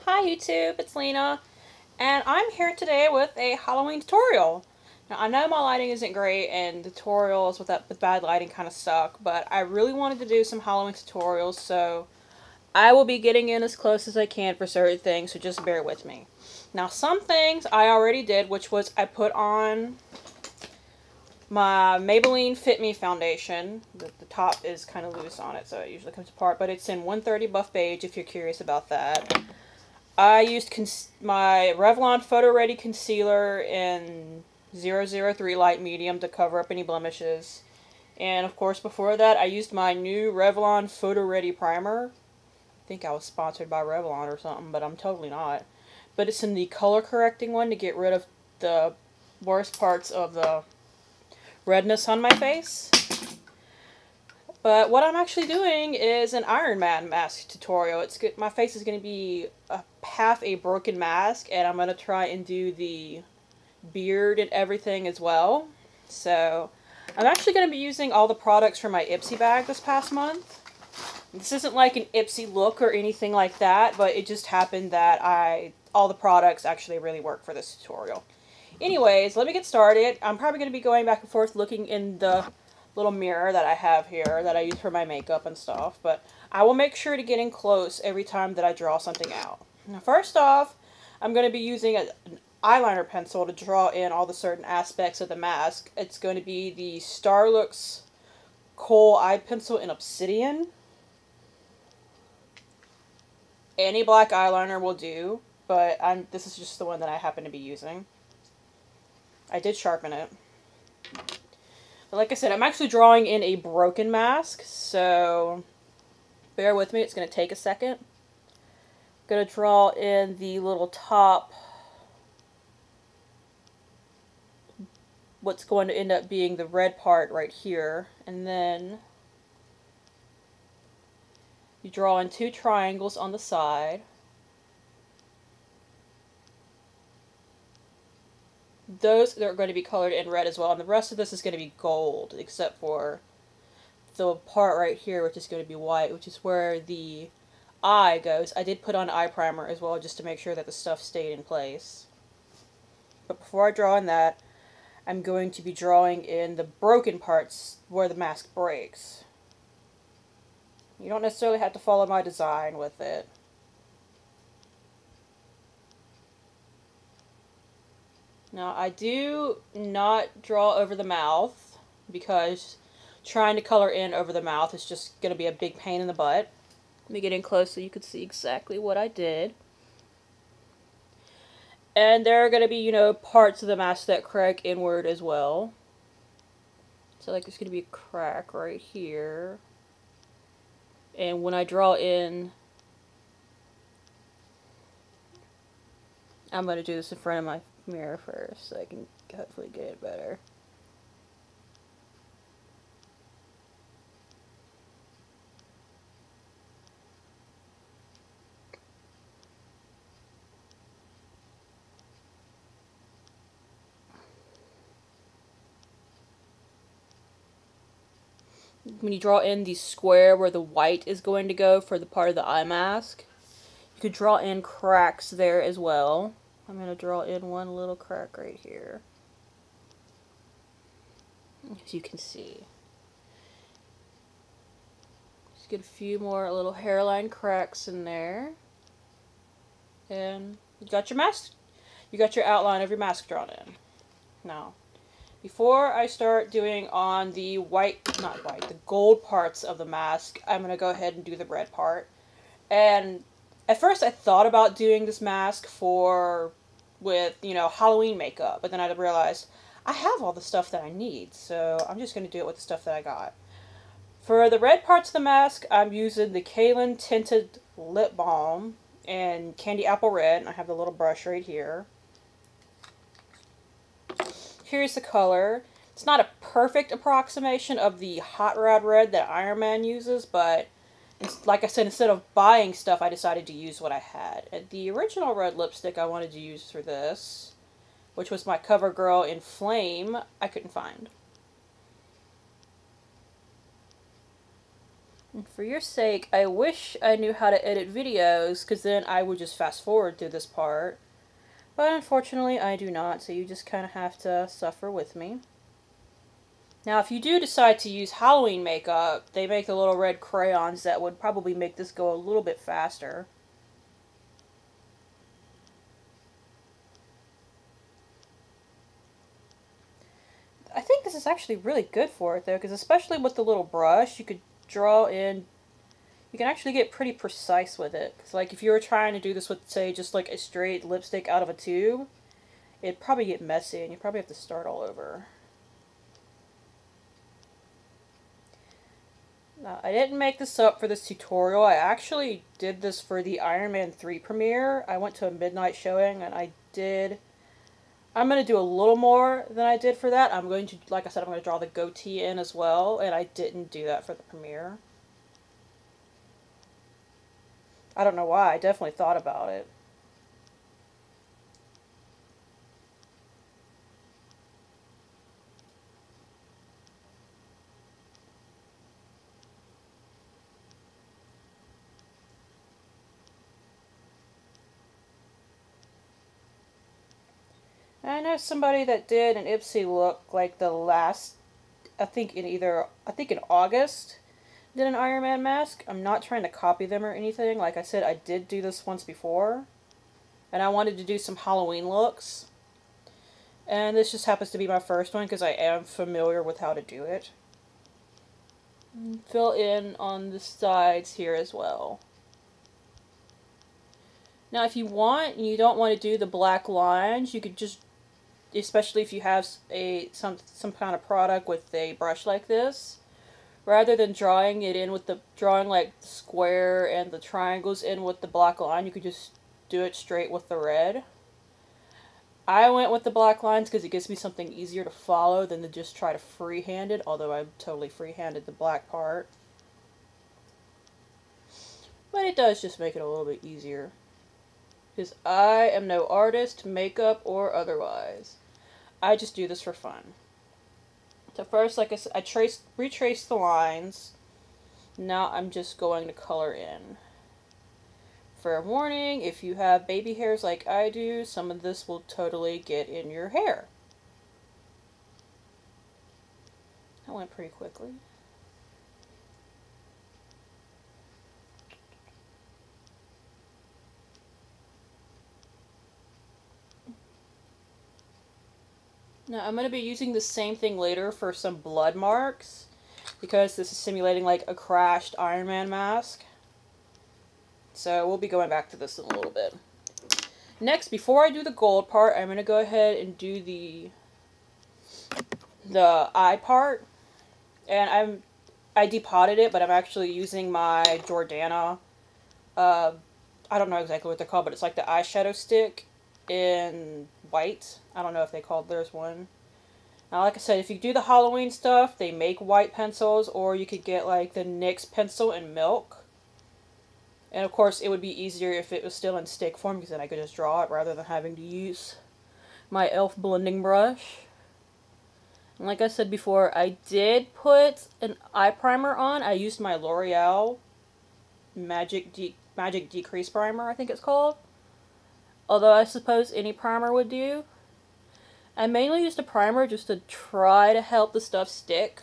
Hi YouTube, it's Lena, and I'm here today with a Halloween tutorial. Now I know my lighting isn't great and tutorials with bad lighting kind of suck, but I really wanted to do some Halloween tutorials, so I will be getting in as close as I can for certain things, so just bear with me. Now some things I already did, which was I put on my Maybelline Fit Me foundation. The top is kind of loose on it, so it usually comes apart, but it's in 130 Buff Beige if you're curious about that. I used my Revlon Photo Ready Concealer in 003 Light Medium to cover up any blemishes. And of course, before that, I used my new Revlon Photo Ready Primer. I think I was sponsored by Revlon or something, but I'm totally not. But it's in the color correcting one to get rid of the worst parts of the redness on my face. But what I'm actually doing is an Iron Man mask tutorial. It's good. My face is going to be half a broken mask, and I'm going to try and do the beard and everything as well. So I'm actually going to be using all the products from my Ipsy bag this past month. This isn't like an Ipsy look or anything like that, but it just happened that all the products actually really work for this tutorial. Anyways, let me get started. I'm probably going to be going back and forth looking in the little mirror that I have here that I use for my makeup and stuff, but I will make sure to get in close every time that I draw something out. Now first off, I'm going to be using an eyeliner pencil to draw in all the certain aspects of the mask. It's going to be the Starlooks Kohl Eye Pencil in Obsidian. Any black eyeliner will do, but this is just the one that I happen to be using. I did sharpen it. But like I said, I'm actually drawing in a broken mask, so bear with me, it's going to take a second. I'm going to draw in the little top, what's going to end up being the red part right here, and then you draw in 2 triangles on the side. Those are going to be colored in red as well, and the rest of this is going to be gold, except for the part right here, which is going to be white, which is where the eye goes. I did put on eye primer as well, just to make sure that the stuff stayed in place. But before I draw in that, I'm going to be drawing in the broken parts where the mask breaks. You don't necessarily have to follow my design with it. Now, I do not draw over the mouth, because trying to color in over the mouth is just going to be a big pain in the butt. Let me get in close so you can see exactly what I did. And there are going to be, you know, parts of the mask that crack inward as well. So, like, there's going to be a crack right here. And when I draw in, I'm going to do this in front of my mirror first so I can hopefully get it better. When you draw in the square where the white is going to go for the part of the eye mask, you could draw in cracks there as well. I'm going to draw in one little crack right here, as you can see. Just get a few more little hairline cracks in there. And you got your mask. You got your outline of your mask drawn in. Now, before I start doing on the the gold parts of the mask, I'm going to go ahead and do the red part. And at first I thought about doing this mask with, you know, Halloween makeup, but then I realized I have all the stuff that I need, so I'm just going to do it with the stuff that I got. For the red parts of the mask, I'm using the Kaylin Tinted Lip Balm in Candy Apple Red, and I have the little brush right here. Here's the color. It's not a perfect approximation of the Hot Rod Red that Iron Man uses, but like I said, instead of buying stuff, I decided to use what I had. And the original red lipstick I wanted to use for this, which was my CoverGirl in Flame, I couldn't find. And for your sake, I wish I knew how to edit videos, because then I would just fast forward through this part. But unfortunately, I do not, so you just kind of have to suffer with me. Now, if you do decide to use Halloween makeup, they make the little red crayons that would probably make this go a little bit faster. I think this is actually really good for it, though, because especially with the little brush, you could draw in. You can actually get pretty precise with it. Because, like, if you were trying to do this with, say, just like a straight lipstick out of a tube, it'd probably get messy, and you'd probably have to start all over. Now, I didn't make this up for this tutorial. I actually did this for the Iron Man 3 premiere. I went to a midnight showing, and I'm going to do a little more than I did for that. I'm going to, like I said, I'm going to draw the goatee in as well, and I didn't do that for the premiere. I don't know why. I definitely thought about it. I know somebody that did an Ipsy look like the last, I think in August, did an Iron Man mask. I'm not trying to copy them or anything. Like I said, I did do this once before. And I wanted to do some Halloween looks. And this just happens to be my first one because I am familiar with how to do it. Fill in on the sides here as well. Now if you want, and you don't want to do the black lines, you could just, especially if you have some kind of product with a brush like this, rather than drawing it in with drawing like the square and the triangles in with the black line, you could just do it straight with the red. I went with the black lines because it gives me something easier to follow than to just try to freehand it, although I totally freehanded the black part. But it does just make it a little bit easier. Because I am no artist, makeup, or otherwise. I just do this for fun. So first, like I said, I retraced the lines. Now I'm just going to color in. Fair warning, if you have baby hairs like I do, some of this will totally get in your hair. That went pretty quickly. Now I'm going to be using the same thing later for some blood marks, because this is simulating like a crashed Iron Man mask. So we'll be going back to this in a little bit. Next, before I do the gold part, I'm going to go ahead and do the eye part. And I depotted it, but I'm actually using my Jordana, I don't know exactly what they're called, but it's like the eyeshadow stick in white. I don't know if they called theirs one. Now, like I said, if you do the Halloween stuff, they make white pencils, or you could get like the NYX pencil in milk. And of course, it would be easier if it was still in stick form, because then I could just draw it rather than having to use my e.l.f. blending brush. And like I said before, I did put an eye primer on. I used my L'Oreal Magic Decrease Primer, I think it's called. Although I suppose any primer would do. I mainly used a primer just to try to help the stuff stick.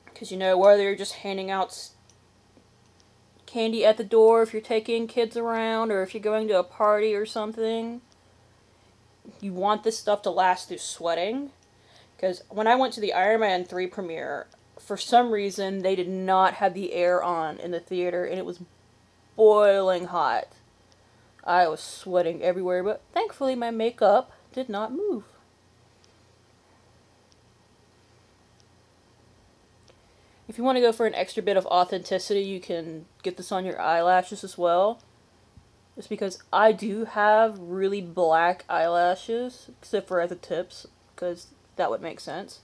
Because, you know, whether you're just handing out candy at the door, if you're taking kids around, or if you're going to a party or something, you want this stuff to last through sweating. Because when I went to the Iron Man 3 premiere, for some reason, they did not have the air on in the theater, and it was boiling hot. I was sweating everywhere, but thankfully my makeup did not move. If you want to go for an extra bit of authenticity, you can get this on your eyelashes as well. Just because I do have really black eyelashes, except for at the tips, because that would make sense.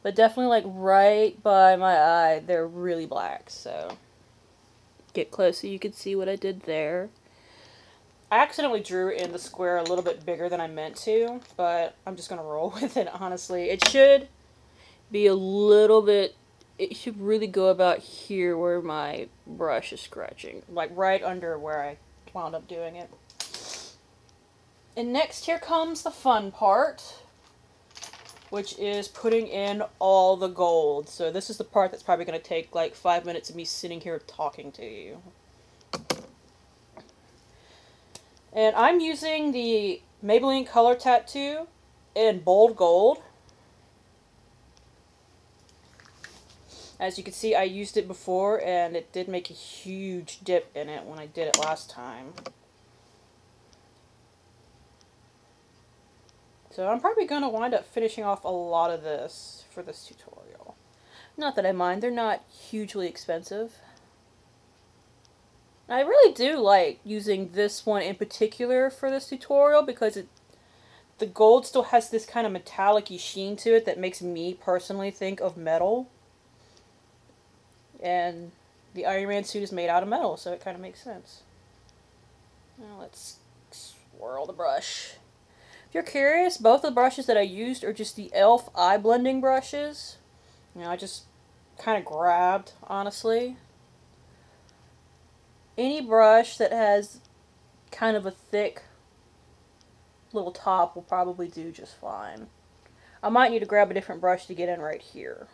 But definitely, like, right by my eye, they're really black, so get close so you can see what I did there. I accidentally drew in the square a little bit bigger than I meant to, but I'm just going to roll with it, honestly. It should be a little bit, it should really go about here where my brush is scratching. Like right under where I wound up doing it. And next here comes the fun part, which is putting in all the gold. So this is the part that's probably going to take like 5 minutes of me sitting here talking to you. And I'm using the Maybelline Color Tattoo in Bold Gold. As you can see, I used it before and it did make a huge dip in it when I did it last time. So I'm probably going to wind up finishing off a lot of this for this tutorial. Not that I mind, they're not hugely expensive. I really do like using this one in particular for this tutorial because the gold still has this kind of metallic-y sheen to it that makes me personally think of metal. And the Iron Man suit is made out of metal, so it kind of makes sense. Now let's swirl the brush. If you're curious, both of the brushes that I used are just the e.l.f. eye blending brushes. You know, I just kind of grabbed, honestly. Any brush that has kind of a thick little top will probably do just fine. I might need to grab a different brush to get in right here.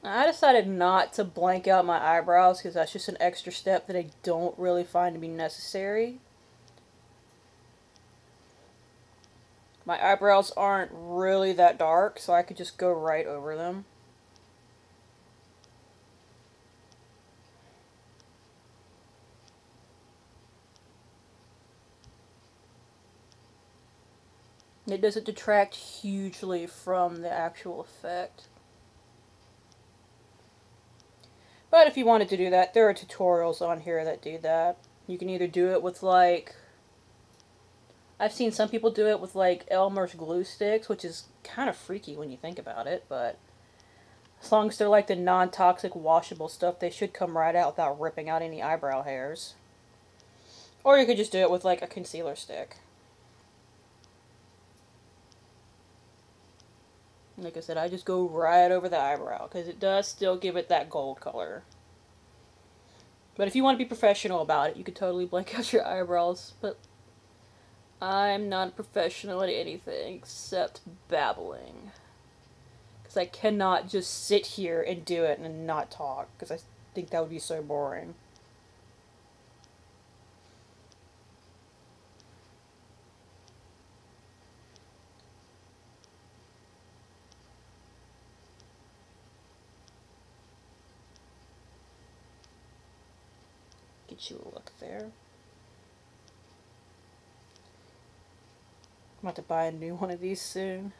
I decided not to blank out my eyebrows because that's just an extra step that I don't really find to be necessary. My eyebrows aren't really that dark, so I could just go right over them. It doesn't detract hugely from the actual effect. But if you wanted to do that, there are tutorials on here that do that. You can either do it with like, I've seen some people do it with like Elmer's glue sticks, which is kind of freaky when you think about it, but as long as they're like the non-toxic washable stuff, they should come right out without ripping out any eyebrow hairs. Or you could just do it with like a concealer stick. Like I said, I just go right over the eyebrow because it does still give it that gold color. But if you want to be professional about it, you could totally blank out your eyebrows. But I'm not a professional at anything except babbling. Because I cannot just sit here and do it and not talk. Because I think that would be so boring. Get you a look there. I'm about to buy a new one of these soon.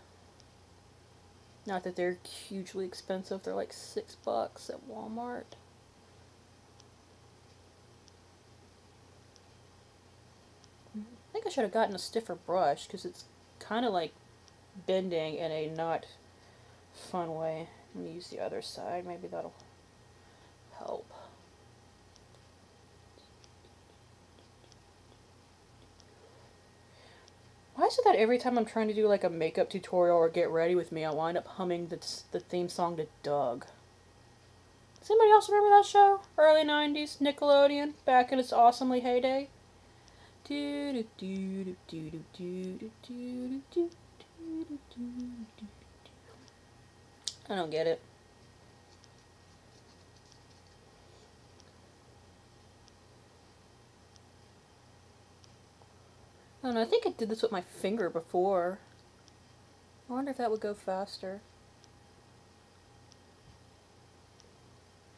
Not that they're hugely expensive. They're like $6 at Walmart. I think I should have gotten a stiffer brush because it's kind of like bending in a not fun way. Let me use the other side. Maybe that'll help. Why is it that every time I'm trying to do like a makeup tutorial or get ready with me, I wind up humming the theme song to Doug? Does anybody else remember that show? Early 90s, Nickelodeon, back in its awesomely heyday. I don't get it. I don't know, I think I did this with my finger before. I wonder if that would go faster.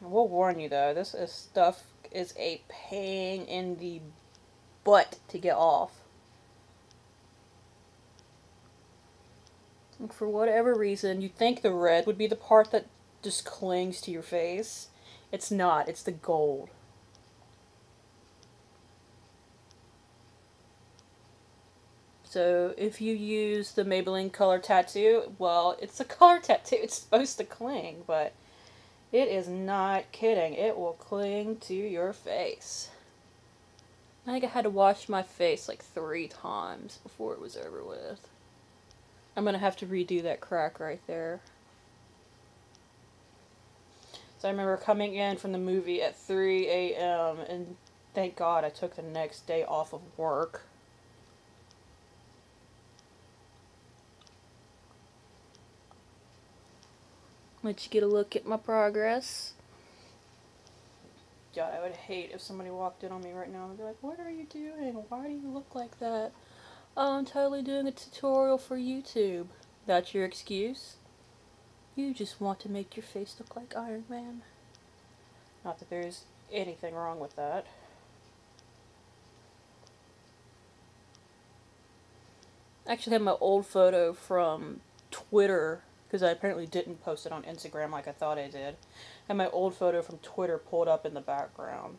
I will warn you though, this stuff is a pain in the butt to get off. And for whatever reason, you'd think the red would be the part that just clings to your face. It's not, it's the gold. So if you use the Maybelline Color Tattoo, well, it's a color tattoo. It's supposed to cling, but it is not kidding. It will cling to your face. I think I had to wash my face like 3 times before it was over with. I'm gonna have to redo that crack right there. So I remember coming in from the movie at 3 a.m. and thank God I took the next day off of work. Let you get a look at my progress. God, I would hate if somebody walked in on me right now and be like, "What are you doing? Why do you look like that?" "Oh, I'm totally doing a tutorial for YouTube." That's your excuse? You just want to make your face look like Iron Man. Not that there's anything wrong with that. I actually have my old photo from Twitter, because I apparently didn't post it on Instagram like I thought I did. And my old photo from Twitter pulled up in the background.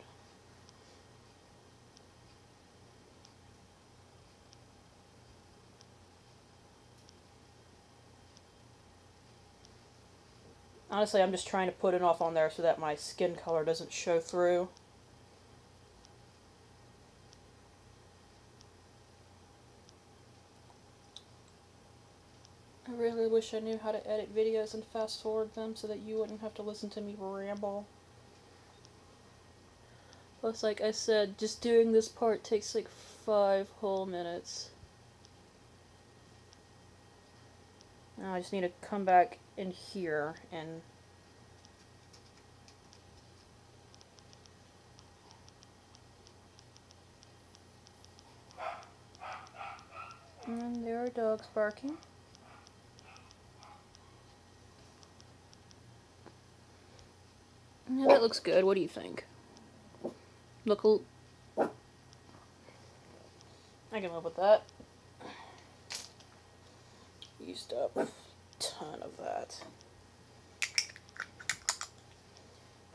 Honestly, I'm just trying to put it off on there so that my skin color doesn't show through. I really wish I knew how to edit videos and fast forward them so that you wouldn't have to listen to me ramble. Plus, like I said, just doing this part takes like 5 whole minutes. Now I just need to come back in here and there are dogs barking. Yeah, that looks good. What do you think? Look, I can live with that. Used up a ton of that.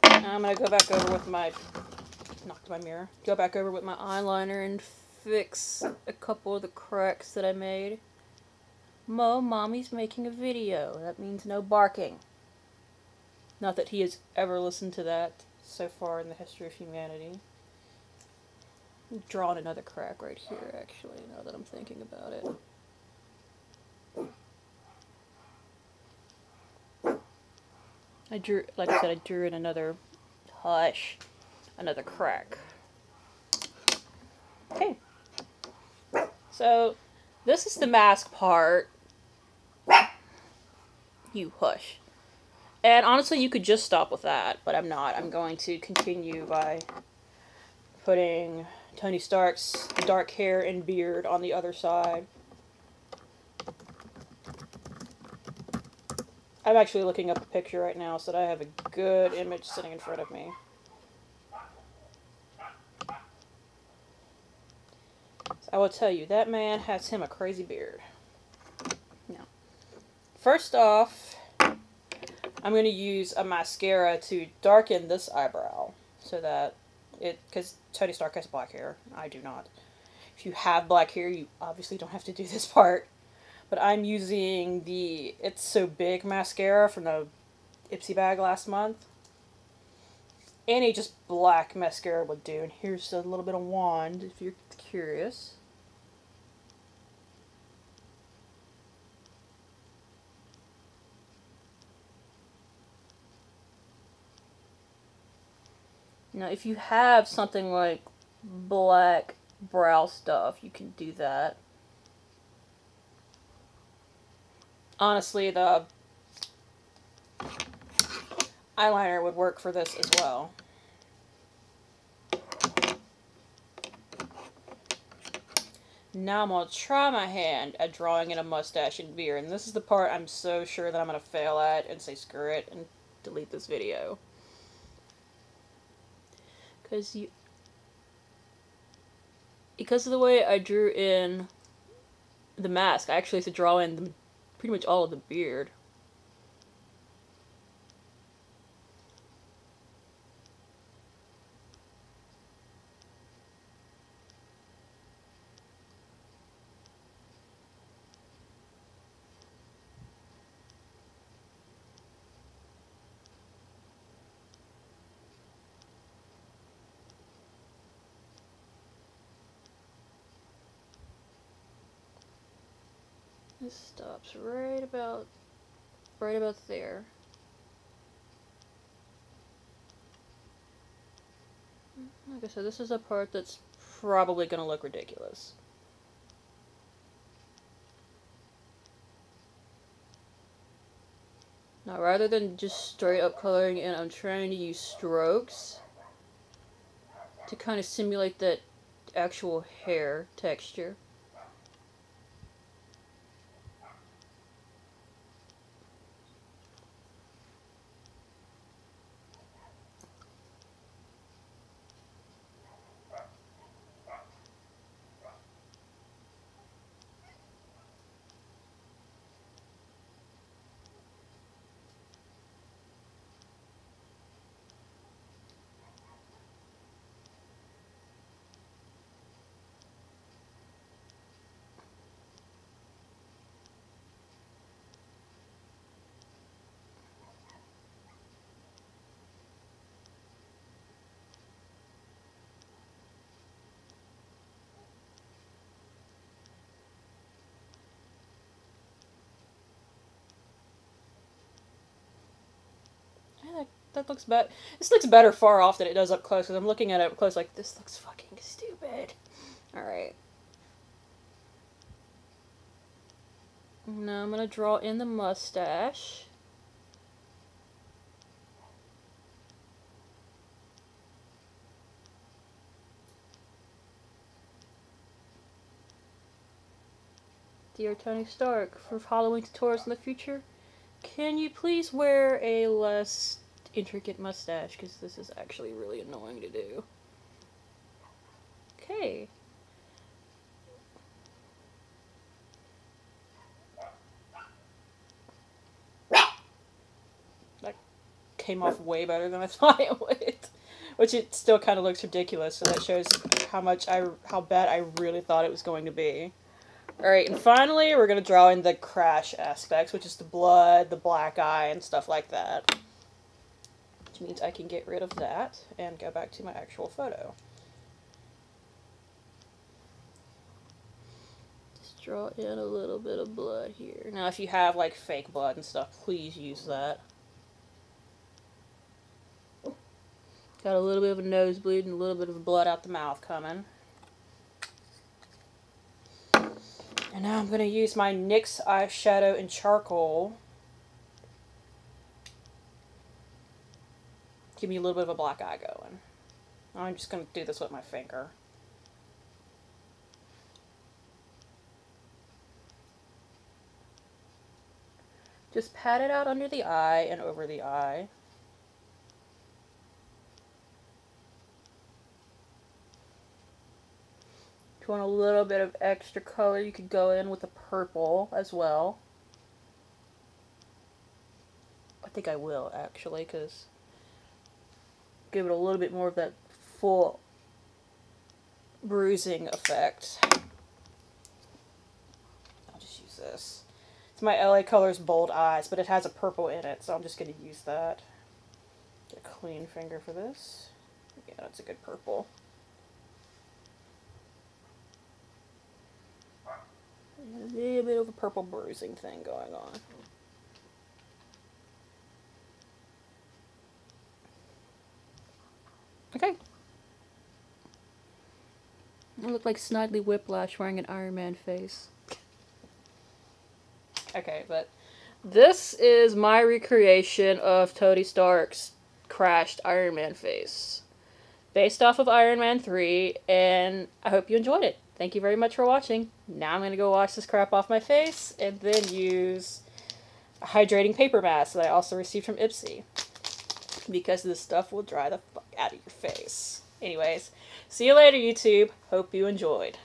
Now I'm gonna go back over with my knocked my mirror. Go back over with my eyeliner and fix a couple of the cracks that I made. Mommy's making a video. That means no barking. Not that he has ever listened to that so far in the history of humanity. I'm drawing another crack right here, actually, now that I'm thinking about it. I drew, like I said, I drew in another crack. Okay. So, this is the mask part. You hush. And honestly, you could just stop with that, but I'm not. I'm going to continue by putting Tony Stark's dark hair and beard on the other side. I'm actually looking up a picture right now so that I have a good image sitting in front of me. So I will tell you, that man has him a crazy beard. Now, first off, I'm going to use a mascara to darken this eyebrow so that because Tony Stark has black hair, I do not. If you have black hair, you obviously don't have to do this part. But I'm using the It's So Big mascara from the Ipsy bag last month. Any just black mascara would do. And here's a little bit of wand if you're curious. Now, if you have something like black brow stuff, you can do that. Honestly, the eyeliner would work for this as well. Now I'm going to try my hand at drawing in a mustache and beard. And this is the part I'm so sure that I'm going to fail at and say screw it and delete this video. Because of the way I drew in the mask, I actually have to draw in pretty much all of the beard. It stops right about there. Like I said, this is a part that's probably going to look ridiculous. Now, rather than just straight up coloring in, I'm trying to use strokes to kind of simulate that actual hair texture. That looks better. This looks better far off than it does up close, because I'm looking at it up close like, this looks fucking stupid. Alright. Now I'm gonna draw in the mustache. Dear Tony Stark, for Halloween tutorials in the future, can you please wear a less intricate mustache, because this is actually really annoying to do. Okay. That came off way better than I thought it would. Which it still kind of looks ridiculous, so that shows how bad I really thought it was going to be. Alright, and finally we're going to draw in the crash aspects, which is the blood, the black eye, and stuff like that. Which means I can get rid of that and go back to my actual photo. Just draw in a little bit of blood here. Now if you have like fake blood and stuff, please use that. Got a little bit of a nosebleed and a little bit of blood out the mouth coming. And now I'm going to use my NYX eyeshadow and charcoal. Give me a little bit of a black eye going. I'm just going to do this with my finger. Just pat it out under the eye and over the eye. If you want a little bit of extra color, you could go in with a purple as well. I think I will, actually, because give it a little bit more of that full bruising effect. I'll just use this. It's my LA Colors Bold Eyes, but it has a purple in it, so I'm just going to use that. Get a clean finger for this. Yeah, that's a good purple. A little bit of a purple bruising thing going on. Okay. I look like Snidely Whiplash wearing an Iron Man face. Okay, but this is my recreation of Tony Stark's crashed Iron Man face. Based off of Iron Man 3, and I hope you enjoyed it. Thank you very much for watching. Now I'm going to go wash this crap off my face, and then use a hydrating paper mask that I also received from Ipsy. Because this stuff will dry the fuck out of your face. Anyways, see you later, YouTube. Hope you enjoyed.